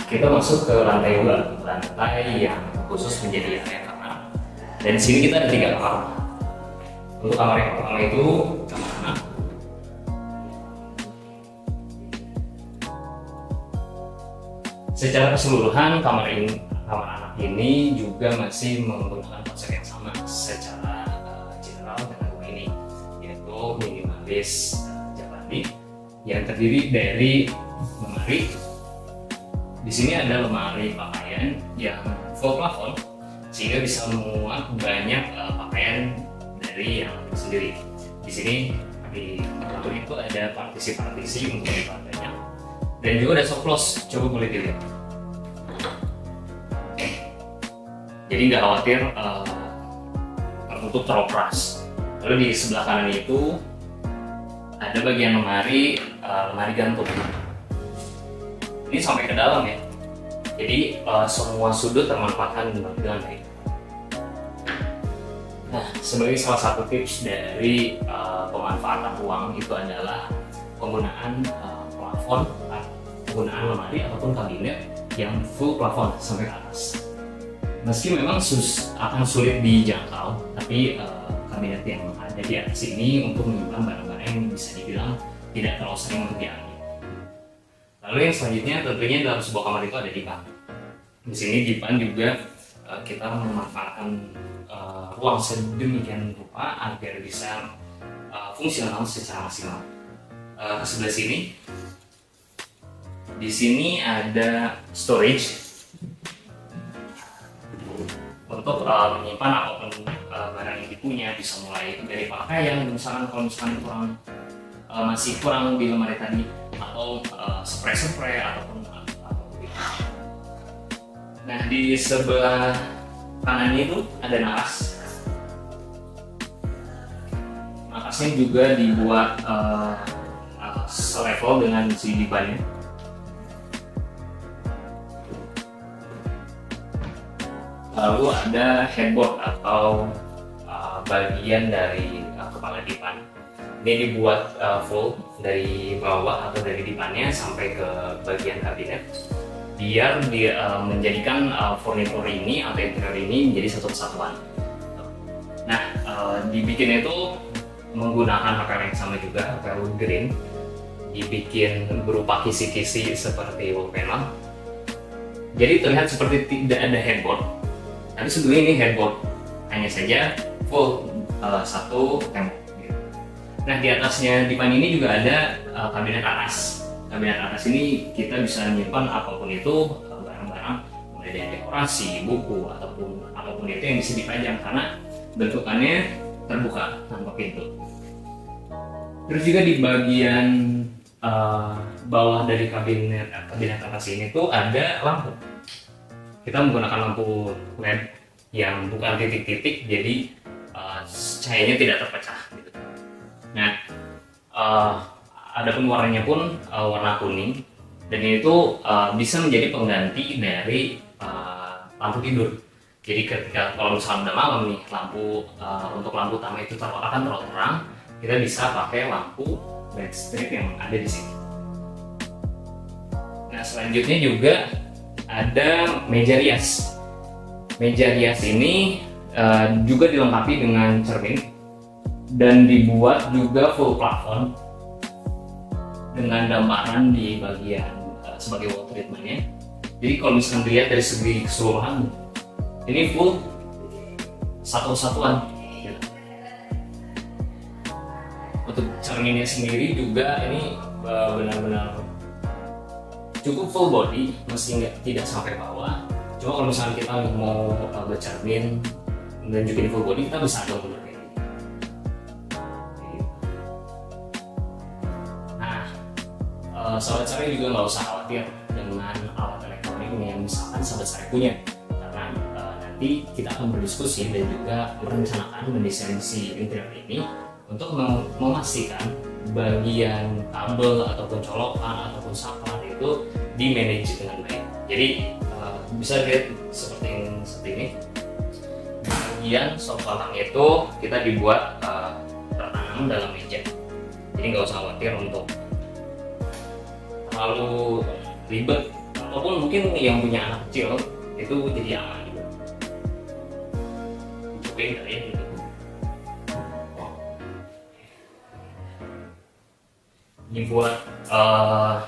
kita masuk ke lantai 2, lantai yang khusus menjadi area kamar. Dan di sini kita ada 3 kamar. Untuk kamar yang pertama itu kamar anak. Secara keseluruhan kamar anak ini juga masih menggunakan konsep yang sama secara general dengan rumah ini, yaitu minimalis Japandi yang terdiri dari lemari. Di sini ada lemari pakaian yang full plafon sehingga bisa memuat banyak pakaian dari yang sendiri. Di sini di lemari itu ada partisi-partisi untuk banyak. Dan juga ada soklos, coba boleh dilihat. Jadi nggak khawatir tertutup teropras. Lalu di sebelah kanan itu ada bagian lemari gantung. Ini sampai ke dalam ya. Jadi semua sudut termanfaatkan dengan baik. Nah, sebagai salah satu tips dari pemanfaatan ruang itu adalah penggunaan plafon, penggunaan lemari ataupun kabinet yang full plafon sampai ke atas. Meski memang akan sulit dijangkau, tapi kabinet yang ada di atas ini untuk menyimpan barang-barang yang bisa dibilang tidak terlalu sering untuk diambil. Lalu yang selanjutnya tentunya dalam sebuah kamar itu ada dipan. Di sini dipan juga kita memanfaatkan ruang sedemikian rupa agar bisa fungsional secara maksimal. Ke sebelah sini, di sini ada storage untuk menyimpan apapun barang yang dipunya, bisa mulai dari pakaian, misalkan kalau misalkan masih kurang di lemari tadi, atau spray ataupun Nah, di sebelah kanannya itu ada nakas. Nakasnya juga dibuat selevel dengan si dipannya. Lalu ada headboard atau bagian dari kepala dipan. Ini dibuat full dari bawah atau dari dipannya sampai ke bagian kabinet, biar menjadikan furnitur ini atau interior ini menjadi satu kesatuan. Nah, dibikin itu menggunakan HPL yang sama juga, HPL green, dibikin berupa kisi-kisi seperti wall panel. Jadi terlihat seperti tidak ada headboard, tapi sebetulnya ini headboard, hanya saja full satu tembok. Nah, di atasnya dipan ini juga ada kabinet atas. Kabinet atas ini kita bisa menyimpan apapun itu, barang-barang mulai dari dekorasi, buku, ataupun apapun itu yang bisa dipajang karena bentukannya terbuka tanpa pintu. Terus juga di bagian bawah dari kabinet atas ini tuh ada lampu. Kita menggunakan lampu LED yang bukan titik-titik, jadi cahayanya tidak terpecah. Gitu. Nah, adapun warnanya pun warna kuning, dan itu bisa menjadi pengganti dari lampu tidur. Jadi ketika kalau misalnya udah malam nih, untuk lampu utama itu akan terlalu terang, kita bisa pakai lampu LED strip yang ada di sini. Nah, selanjutnya juga ada meja rias. Meja rias ini juga dilengkapi dengan cermin dan dibuat juga full plafon dengan damparan di bagian sebagai wall treatmentnya. Jadi kalau misalkan dilihat dari segi keseluruhan, ini full satu kesatuan. Untuk cerminnya sendiri juga ini benar-benar cukup full body, meski tidak sampai bawah. Cuma kalau misalkan kita mau bercermin dan juga di full body, kita bisa aduk mundur kayak gini. Nah, sahabat Sari juga nggak usah khawatir dengan alat elektronik yang misalkan sahabat Sari punya, karena nanti kita akan berdiskusi dan juga merencanakan mendesain si interior ini untuk memastikan bagian kabel ataupun colokan ataupun saklar itu di manage dengan baik. Jadi bisa lihat seperti ini. Bagian sofa itu kita dibuat tertanam dalam meja. Jadi nggak usah khawatir untuk terlalu ribet ataupun mungkin yang punya anak kecil itu jadi aman juga. Cobain kali ya gitu. Ini buat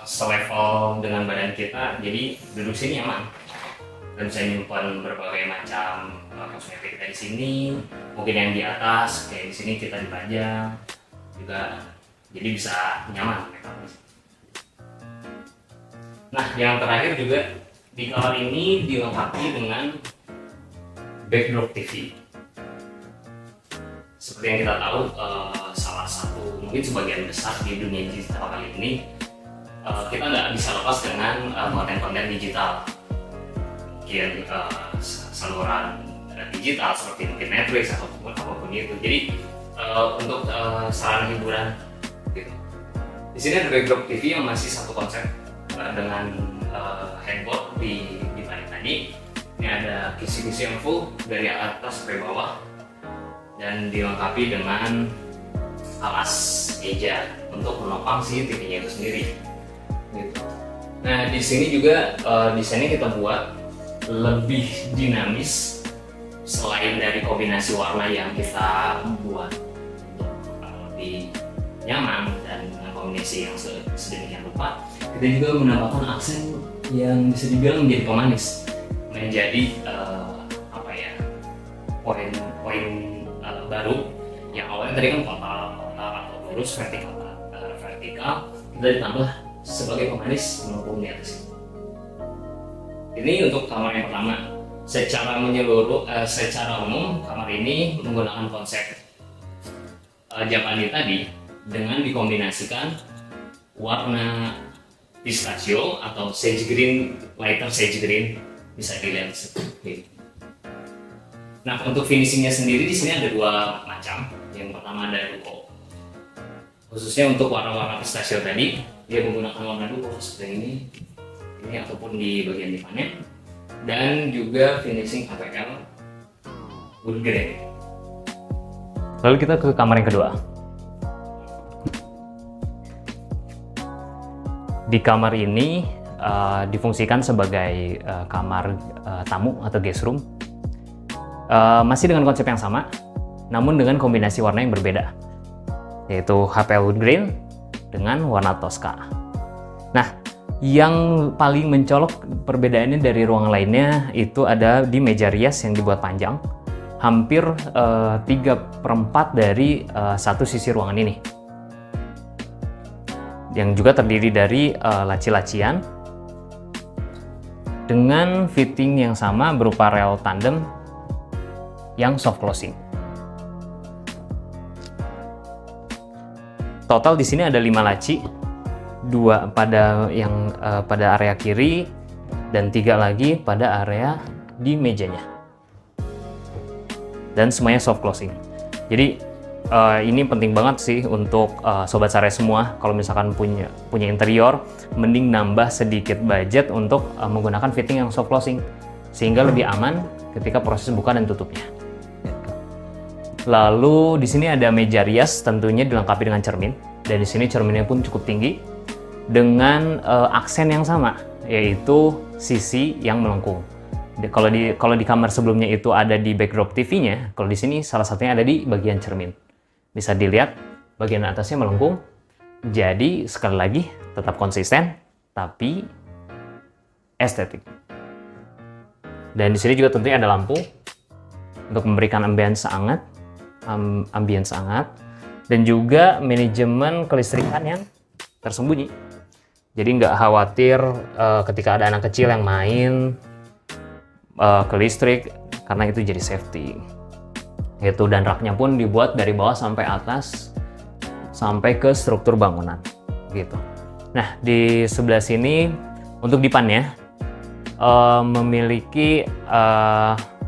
selevel dengan badan kita, jadi duduk sini aman dan bisa nyimpan berbagai macam kosmetik kita di sini, mungkin yang di atas kayak di sini kita dipajang juga, jadi bisa nyaman. Nah, yang terakhir juga di kamar ini dilengkapi dengan backdrop TV. Seperti yang kita tahu, salah satu mungkin sebagian besar di dunia digital kali ini, kita nggak bisa lepas dengan konten-konten digital, mungkin saluran digital seperti mungkin Netflix atau apapun itu. Jadi untuk sarana hiburan gitu. Di sini ada backdrop TV yang masih satu konsep dengan headboard di balik tadi. Ini ada kisi-kisi yang full dari atas sampai bawah dan dilengkapi dengan alas meja untuk menopang si TV-nya itu sendiri. Gitu. Nah, di sini juga desainnya kita buat lebih dinamis. Selain dari kombinasi warna yang kita buat untuk lebih nyaman dan kombinasi yang sedemikian rupa, kita juga menambahkan aksen yang bisa dibilang menjadi pemanis, menjadi poin baru yang awalnya tadi kan kotak atau lurus vertikal, kita ditambah sebagai pemanis melengkung di atas. Ini untuk kamar yang pertama. Secara menyeluruh, secara umum kamar ini menggunakan konsep Japandi tadi dengan dikombinasikan warna pistachio atau sage green, lighter sage green, bisa dilihat seperti. Nah, untuk finishingnya sendiri di sini ada dua macam. Yang pertama ada duko. Khususnya untuk warna-warna pistachio tadi, dia menggunakan warna duko seperti ini ataupun di bagian depannya. Dan juga finishing HPL wood grain. Lalu kita ke kamar yang kedua. Di kamar ini difungsikan sebagai kamar tamu atau guest room. Masih dengan konsep yang sama, namun dengan kombinasi warna yang berbeda, yaitu HPL wood grain dengan warna Tosca. Nah, yang paling mencolok perbedaannya dari ruangan lainnya itu ada di meja rias yang dibuat panjang, hampir 3/4 dari satu sisi ruangan ini, yang juga terdiri dari laci-lacian dengan fitting yang sama berupa rel tandem yang soft closing. Total di sini ada 5 laci, 2 pada area kiri dan 3 lagi pada area di mejanya, dan semuanya soft closing. Jadi ini penting banget sih untuk sobat Sarya semua. Kalau misalkan punya interior, mending nambah sedikit budget untuk menggunakan fitting yang soft closing sehingga lebih aman ketika proses buka dan tutupnya. Lalu di sini ada meja rias, tentunya dilengkapi dengan cermin, dan di sini cerminnya pun cukup tinggi dengan aksen yang sama, yaitu sisi yang melengkung. Kalau di kamar sebelumnya itu ada di backdrop TV-nya, kalau di sini salah satunya ada di bagian cermin. Bisa dilihat bagian atasnya melengkung. Jadi sekali lagi tetap konsisten tapi estetik. Dan di sini juga tentunya ada lampu untuk memberikan ambience hangat, dan juga manajemen kelistrikan yang tersembunyi. Jadi nggak khawatir ketika ada anak kecil yang main ke listrik, karena itu jadi safety. Gitu, dan raknya pun dibuat dari bawah sampai atas sampai ke struktur bangunan. Gitu. Nah, di sebelah sini untuk dipannya memiliki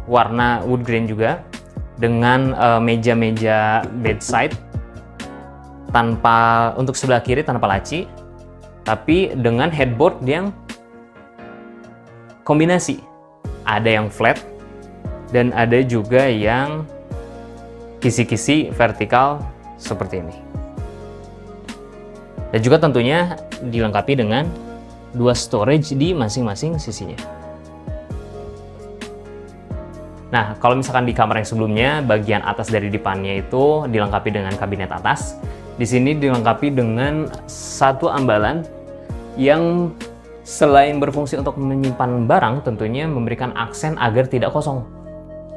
warna wood grain juga dengan meja-meja bedside untuk sebelah kiri tanpa laci, tapi dengan headboard yang kombinasi. Ada yang flat dan ada juga yang kisi-kisi vertikal seperti ini. Dan juga tentunya dilengkapi dengan 2 storage di masing-masing sisinya. Nah, kalau misalkan di kamar yang sebelumnya, bagian atas dari dipannya itu dilengkapi dengan kabinet atas. Di sini dilengkapi dengan satu ambalan yang selain berfungsi untuk menyimpan barang, tentunya memberikan aksen agar tidak kosong.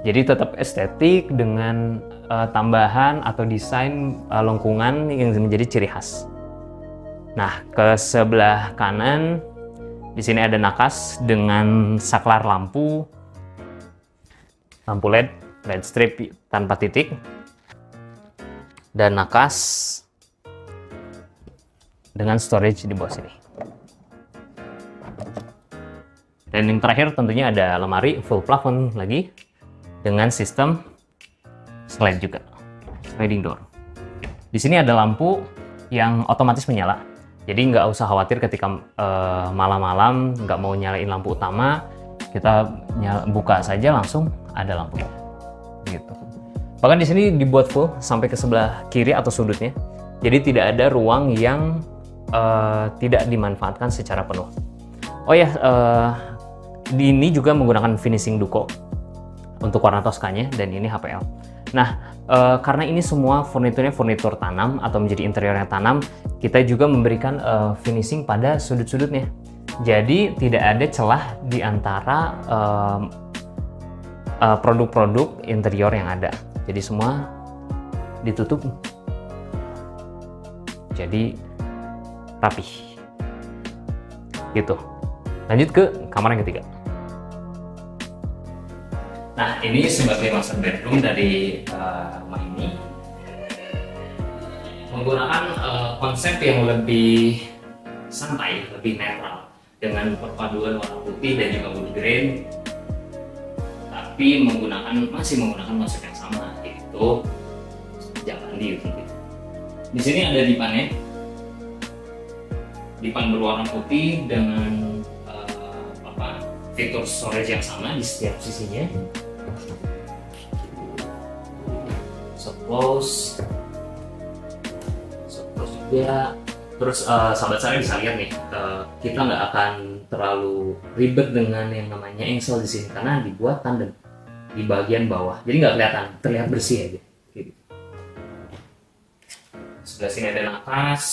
Jadi tetap estetik dengan tambahan atau desain lengkungan yang menjadi ciri khas. Nah, ke sebelah kanan di sini ada nakas dengan saklar lampu LED strip tanpa titik, dan nakas dengan storage di bawah sini. Dan yang terakhir tentunya ada lemari full plafon lagi dengan sistem slide juga, sliding door. Di sini ada lampu yang otomatis menyala, jadi nggak usah khawatir ketika malam-malam nggak mau nyalain lampu utama, kita buka saja langsung ada lampunya. Gitu. Bahkan di sini dibuat full sampai ke sebelah kiri atau sudutnya, jadi tidak ada ruang yang tidak dimanfaatkan secara penuh. Oh ya, ini juga menggunakan finishing duko untuk warna toskanya, dan ini HPL. Nah, karena ini semua furniturnya furnitur tanam atau menjadi interiornya tanam, kita juga memberikan finishing pada sudut-sudutnya. Jadi tidak ada celah di antara produk-produk interior yang ada. Jadi semua ditutup. Jadi rapih. Gitu. Lanjut ke kamar yang ketiga. Nah, ini sebagai master bedroom dari rumah ini menggunakan konsep yang lebih santai, lebih netral dengan perpaduan warna putih dan juga wood grain, tapi masih menggunakan konsep yang sama, yaitu Japandi utility. Di sini ada dipannya, dipan berwarna putih dengan fitur storage yang sama di setiap sisinya. Close juga. Terus sahabat saya bisa lihat nih, kita nggak akan terlalu ribet dengan yang namanya engsel di sini karena dibuat tandem di bagian bawah, jadi nggak kelihatan, terlihat bersih aja. Gitu. Sebelah sini ada nakas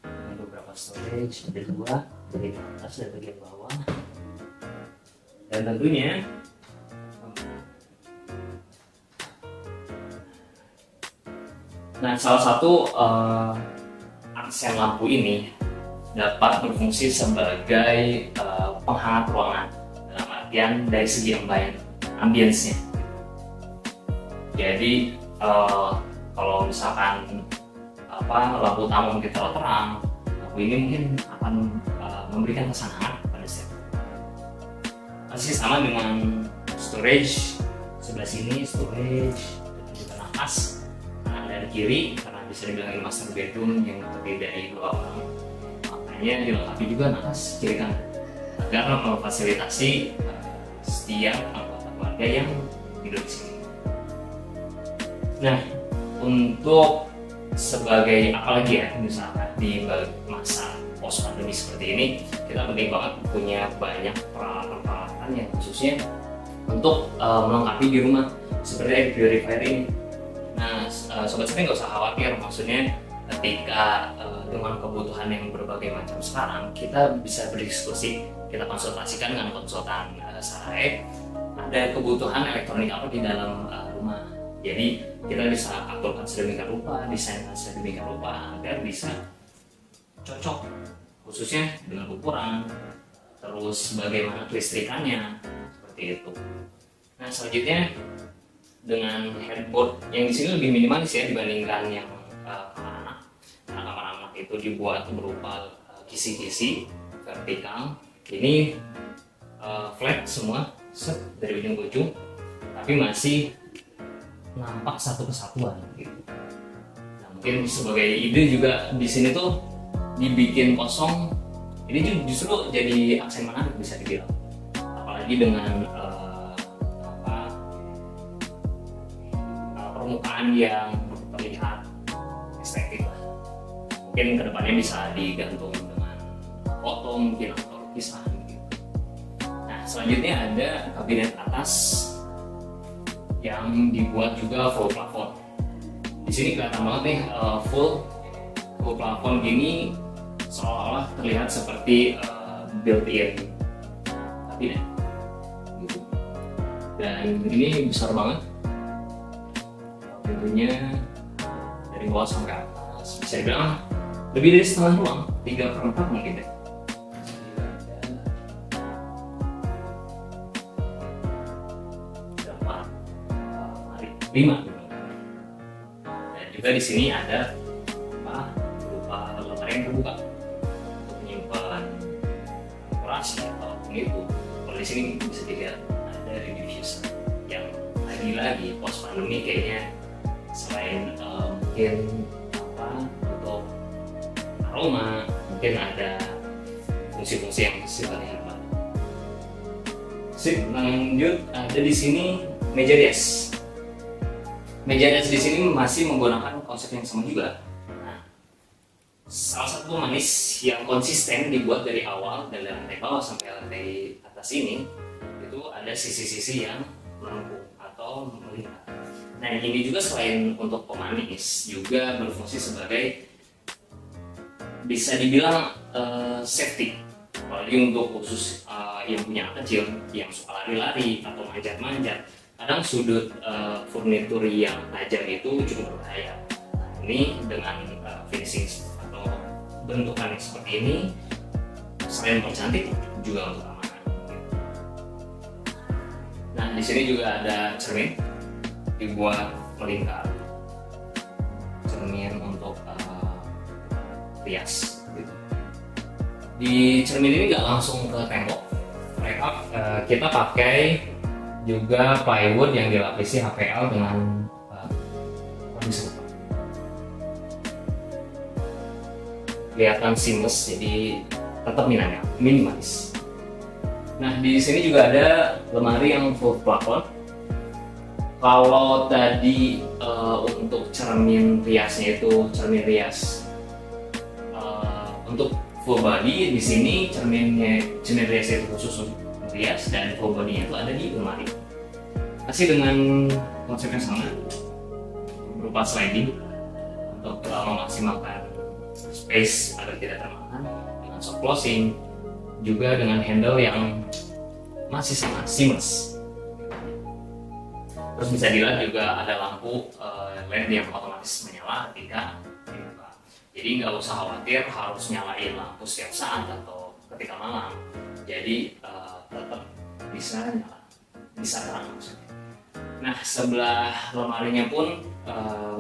dengan beberapa storage, ada 2 dari atas dan bagian bawah, dan tentunya nah, salah satu aksen lampu ini dapat berfungsi sebagai penghangat ruangan dalam artian dari segi ambience-nya. Jadi kalau misalkan lampu utama mungkin terlalu terang, lampu ini mungkin akan memberikan kesan hangat pada set. Masih sama dengan storage, sebelah sini storage dan juga nakas. Dari kiri, karena bisa dibilang ini master bedroom yang terdiri dari 2 orang, makanya dilengkapi juga nakas kiri kanan agar memfasilitasi setiap anggota keluarga yang tidur di sini. Nah, untuk sebagai apalagi ya, misalkan di masa post pandemi seperti ini, kita penting banget punya banyak peralatan-peralatan yang khususnya untuk melengkapi di rumah seperti air purifier ini. Nah, sobat sepi nggak usah khawatir, maksudnya ketika dengan kebutuhan yang berbagai macam sekarang, kita bisa berdiskusi, kita konsultasikan dengan konsultan Sarai, ada kebutuhan elektronik apa di dalam rumah. Jadi kita bisa aturkan sedemikian rupa, desainkan sedemikian rupa agar bisa cocok, khususnya dengan ukuran, terus bagaimana kelistrikannya, seperti itu. Nah, selanjutnya dengan headboard yang di sini lebih minimalis ya dibandingkan yang kamar anak. Karena kamar anak itu dibuat berupa kisi-kisi vertikal. Ini flat semua, set dari ujung ke ujung, tapi masih nampak satu kesatuan gitu. Nah, mungkin sebagai ide juga di sini tuh dibikin kosong, ini justru jadi aksen menarik bisa dibilang. Apalagi dengan permukaan yang terlihat estetik lah. Mungkin kedepannya bisa digantung dengan foto mungkin atau lukisan gitu. Nah selanjutnya ada kabinet atas yang dibuat juga full plafon. Di sini kelihatan banget nih full plafon gini, seolah-olah terlihat seperti built-in kabinet gitu. Dan ini besar banget pintunya, dari bawah sampai atas bisa dibilang lebih dari setengah ruang, 3/4 mungkin deh. Ada 5. Dan juga di sini ada berupa lemari yang terbuka untuk menyimpan dekorasi atau itu. Kalau di sini bisa dilihat ada diffuser yang lagi-lagi pos pandemi kayaknya selain mungkin untuk aroma, mungkin ada fungsi-fungsi yang sifatnya herbal. Sip, lanjut ada di sini meja rias. Meja rias di sini masih menggunakan konsep yang sama juga. Nah, salah satu manis yang konsisten dibuat dari awal dari lantai bawah sampai lantai atas ini itu ada sisi-sisi yang melengkung atau melingkar. Nah ini juga selain untuk pemanis juga berfungsi sebagai bisa dibilang safety, apalagi untuk khusus yang punya anak kecil yang suka lari-lari atau manjat-manjat. Kadang sudut furnitur yang tajam itu cukup berbahaya. Nah, ini dengan finishing atau bentukan yang seperti ini selain mempercantik juga untuk keamanan. Nah di sini juga ada cermin dibuat melingkar, cermin untuk rias gitu. Di cermin ini nggak langsung ke tembok, kita pakai juga plywood yang dilapisi HPL dengan kelihatan seamless, jadi tetap minimalis. Nah di sini juga ada lemari yang full plafon. Kalau tadi untuk cermin riasnya itu cermin rias untuk full body, di sini cermin riasnya itu khusus untuk rias dan full body itu ada di lemari. Masih dengan konsep yang sama berupa sliding untuk memaksimalkan space agar tidak termakan, dengan soft closing, juga dengan handle yang masih sama seamless. Terus bisa dilihat juga ada lampu LED yang otomatis menyala ketika dibuka. Jadi nggak usah khawatir harus nyalain lampu setiap saat atau ketika malam. Jadi tetap bisa nyala, bisa terang maksudnya. Nah sebelah lemarinya pun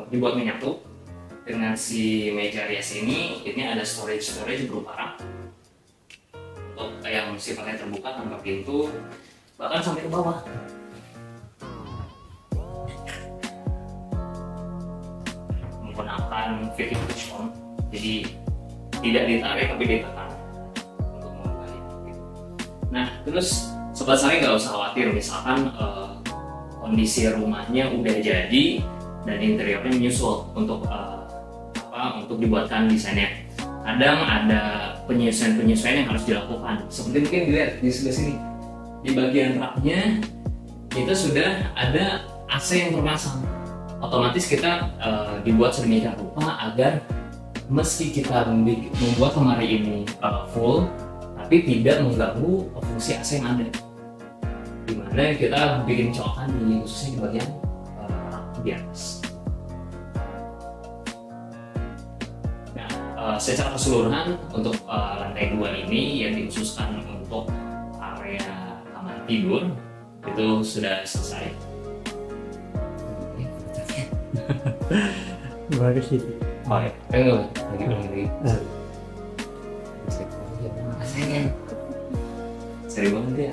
dibuat menyatu dengan si meja rias ini ada storage berupa rak untuk yang sifatnya terbuka tanpa pintu, bahkan sampai ke bawah. Menggunakan fitting push on, jadi tidak ditarik tapi ditekan untuk membukanya. Nah terus sobat sari nggak usah khawatir misalkan kondisi rumahnya udah jadi dan interiornya menyusul untuk untuk dibuatkan desainnya. Kadang ada penyesuaian yang harus dilakukan. Seperti mungkin dilihat di sebelah sini, di bagian raknya kita sudah ada AC yang terpasang. Otomatis kita dibuat sedemikian rupa agar meski kita membuat lemari ini full, tapi tidak mengganggu fungsi AC yang ada. Dimana kita bikin colokan khususnya di bagian rak di atas. Nah, secara keseluruhan untuk lantai 2 ini yang dikhususkan untuk area kamar tidur itu sudah selesai. Bagus sih. Oh ya, enggak lagi. Seri banget ya.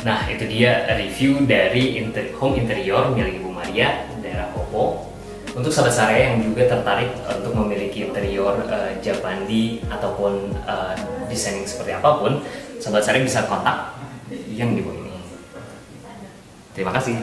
Nah itu dia review dari home interior milik Ibu Maria daerah Kopo. Untuk sahabat saya yang juga tertarik untuk memiliki interior Japandi ataupun desain seperti apapun, sahabat saya bisa kontak yang di bawah ini. Terima kasih.